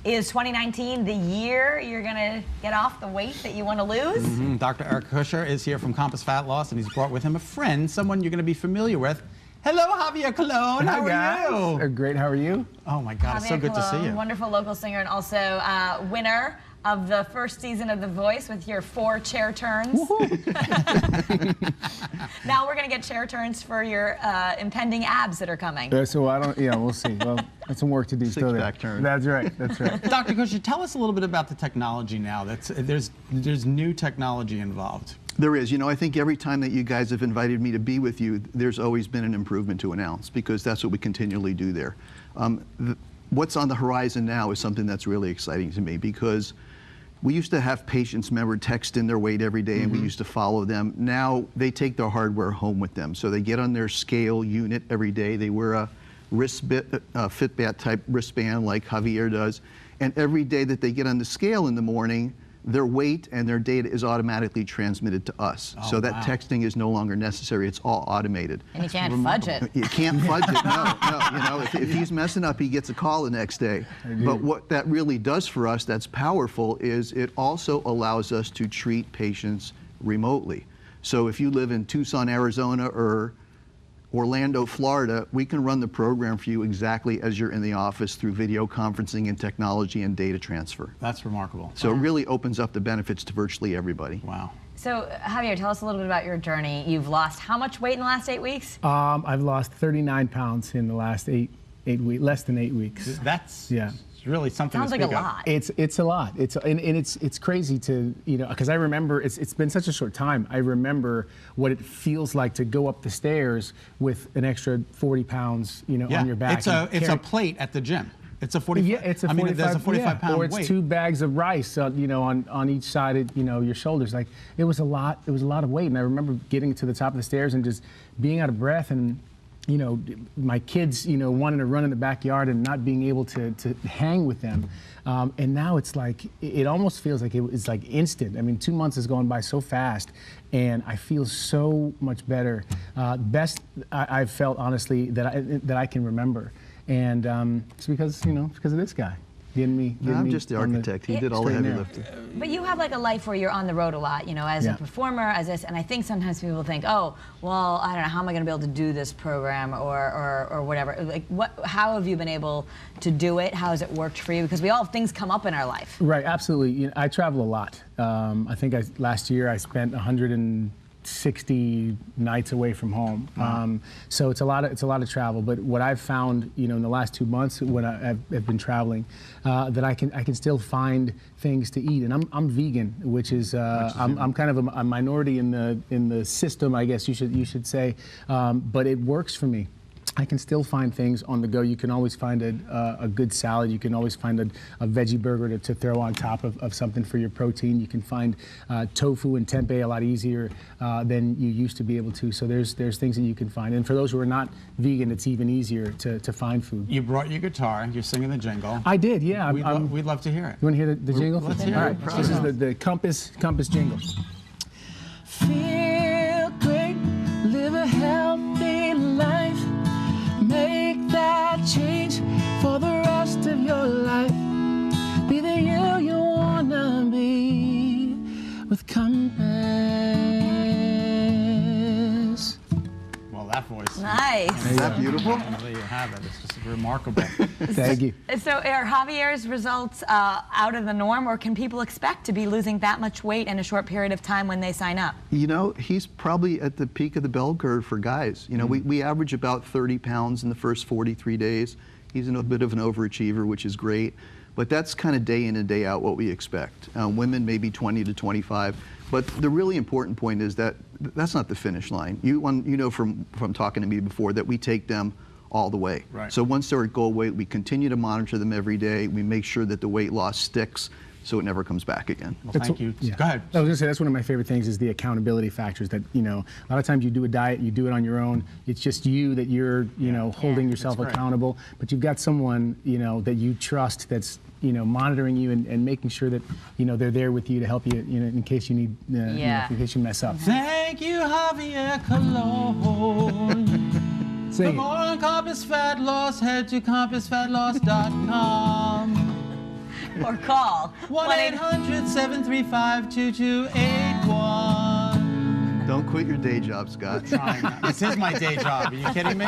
Is 2019 the year you're going to get off the weight that you want to lose? Dr. Eric Kusher is here from Compass Fat Loss, and he's brought with him a friend, someone you're going to be familiar with. Hello, Javier Colon. How are you? Great. How are you? Oh my God, it's so good to see you. Wonderful local singer and also winner of the first season of The Voice with your 4 chair turns. Now we're going to get chair turns for your impending abs that are coming. So I don't. Yeah, we'll see. Well, that's some work to do still. Six-pack turn. That's right. That's right. Dr. Kusher, tell us a little bit about the technology now. There's new technology involved. There is. You know, I think every time that you guys have invited me to be with you, there's always been an improvement to announce, because that's what we continually do there. What's on the horizon now is something that's really exciting to me, because we used to have patients, remember, text in their weight every day, and we used to follow them. Now they take their hardware home with them. So they get on their scale unit every day. They wear a Fitbit type wristband like Javier does. And every day that they get on the scale in the morning, their weight and their data is automatically transmitted to us. Oh, so that texting is no longer necessary. It's all automated. And you can't fudge it. You can't fudge it, no. You know, if he's messing up, he gets a call the next day. But what that really does for us that's powerful is it also allows us to treat patients remotely. So if you live in Tucson, Arizona, or Orlando, Florida, we can run the program for you exactly as you're in the office through video conferencing and technology and data transfer. That's remarkable. So it really opens up the benefits to virtually everybody. Wow. So, Javier, tell us a little bit about your journey. You've lost how much weight in the last 8 weeks? I've lost 39 pounds in the last 8 weeks, less than 8 weeks. That's yeah. really something Sounds to like speak a lot. It's a lot. It's crazy to, you know, because I remember it's been such a short time. I remember what it feels like to go up the stairs with an extra 40 pounds, you know, on your back. It's a plate at the gym. It's a 45. Yeah, it's a 45. I mean, there's a 45 pound or it's weight. 2 bags of rice, you know, on each side of, you know, your shoulders. Like, it was a lot. It was a lot of weight, and I remember getting to the top of the stairs and just being out of breath, and you know, my kids, you know, wanting to run in the backyard and not being able to hang with them. And now it's like, it almost feels like it's like instant. I mean, 2 months has gone by so fast, and I feel so much better. Best I've felt, honestly, that I can remember. And it's because, you know, because of this guy. I'm just the architect. He did all the heavy lifting. But you have like a life where you're on the road a lot, you know, as a performer, as this, and I think sometimes people think, oh, well, I don't know, how am I going to be able to do this program or whatever? Like, how have you been able to do it? How has it worked for you? Because we all have things come up in our life. Right, absolutely. You know, I travel a lot. I think last year I spent 160 nights away from home. So it's a lot of travel. But what I've found, you know, in the last 2 months when I've been traveling, that I can still find things to eat. And I'm vegan, which is I'm kind of a minority in the system, I guess you should say. But it works for me. I can still find things on the go. You can always find a good salad. You can always find a veggie burger to throw on top of something for your protein. You can find tofu and tempeh a lot easier than you used to be able to. So there's things that you can find. And for those who are not vegan, it's even easier to find food. You brought your guitar. You're singing the jingle. I did, yeah. We'd love to hear it. You want to hear the jingle? Let's hear it. All right, this is the Compass jingle. Feel great, live a healthy life. Make that change for the rest of your life. Be the you wanna be with Compass. Well, that voice. Nice. Is that beautiful? There you have it. It's just remarkable. Thank you. So are Javier's results out of the norm, or can people expect to be losing that much weight in a short period of time when they sign up? You know, he's probably at the peak of the bell curve for guys. You know, we average about 30 pounds in the first 43 days. He's a bit of an overachiever, which is great. But that's kind of day in and day out what we expect. Women maybe 20 to 25. But the really important point is that that's not the finish line. You know from talking to me before that we take them all the way. Right. So once they're at goal weight, we continue to monitor them every day. We make sure that the weight loss sticks so it never comes back again. Well, thank you. Yeah. Go ahead. I was going to say, that's one of my favorite things is the accountability factors that, you know, a lot of times you do a diet, you do it on your own. It's just you that you're, you know, holding yourself accountable. But you've got someone, you know, that you trust that's, you know, monitoring you and making sure that, you know, they're there with you to help you, you know, in case you need, you know, in case you mess up. Thank you, Javier Colon. For more on Compass Fat Loss, head to compassfatloss.com. Or call 1-800-735-2281. Don't quit your day job, Scott. This is my day job. Are you kidding me?